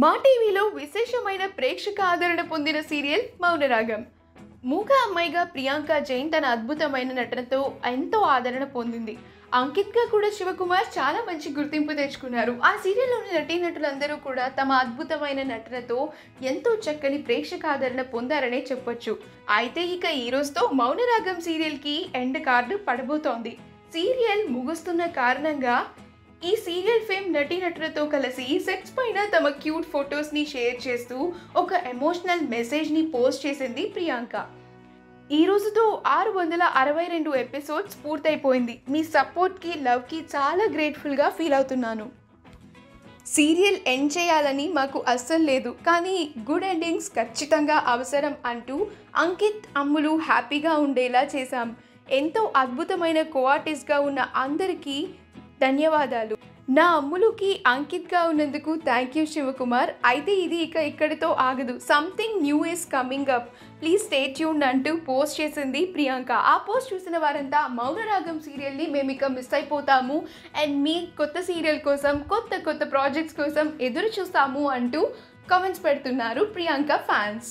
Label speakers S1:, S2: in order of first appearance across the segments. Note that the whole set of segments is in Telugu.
S1: మా టీవీలో విశేషమైన ప్రేక్షక ఆదరణ పొందిన సీరియల్ మౌనరాగం. మూగ అమ్మాయిగా ప్రియాంక జైన్ తన అద్భుతమైన నటనతో ఎంతో ఆదరణ పొందింది. అంకిత్గా కూడా శివకుమార్ చాలా మంచి గుర్తింపు తెచ్చుకున్నారు. ఆ సీరియల్లోని నటీనటులందరూ కూడా తమ అద్భుతమైన నటనతో ఎంతో చక్కని ప్రేక్షక ఆదరణ పొందారనే చెప్పొచ్చు. అయితే ఇక ఈ రోజుతో మౌనరాగం సీరియల్కి ఎండ్ కార్డు పడబోతోంది. సీరియల్ ముగుస్తున్న కారణంగా ఈ సీరియల్ ఫేమ్ నటీనటులతో కలిసి సెట్స్ పైన తమ క్యూట్ ఫొటోస్ని షేర్ చేస్తూ ఒక ఎమోషనల్ మెసేజ్ని పోస్ట్ చేసింది ప్రియాంక. ఈ రోజుతో 662 ఎపిసోడ్స్ పూర్తయిపోయింది. మీ సపోర్ట్కి, లవ్కి చాలా గ్రేట్ఫుల్గా ఫీల్ అవుతున్నాను. సీరియల్ ఎండ్ చేయాలని మాకు అస్సలు లేదు, కానీ గుడ్ ఎండింగ్స్ ఖచ్చితంగా అవసరం అంటూ అంకిత్, అమ్ములు హ్యాపీగా ఉండేలా చేశాం. ఎంతో అద్భుతమైన కోఆర్టిస్ట్గా ఉన్న అందరికీ ధన్యవాదాలు. నా అమ్ములుకి అంకిత్గా ఉన్నందుకు థ్యాంక్ యూ శివకుమార్. అయితే ఇది ఇక్కడితో ఆగదు. Something new is coming up, please stay tuned అంటూ పోస్ట్ చేసింది ప్రియాంక. ఆ పోస్ట్ చూసిన వారంతా మౌనరాగం సీరియల్ని మేము ఇక మిస్ అయిపోతాము అండ్ మీ కొత్త సీరియల్ కోసం, కొత్త ప్రాజెక్ట్స్ కోసం ఎదురు చూస్తాము అంటూ కామెంట్స్ పెడుతున్నారు ప్రియాంక ఫ్యాన్స్.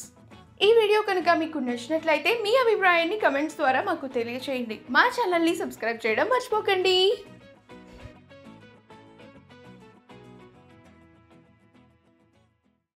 S1: ఈ వీడియో కనుక మీకు నచ్చినట్లయితే మీ అభిప్రాయాన్ని కమెంట్స్ ద్వారా మాకు తెలియజేయండి. మా ఛానల్ని సబ్స్క్రైబ్ చేయడం మర్చిపోకండి.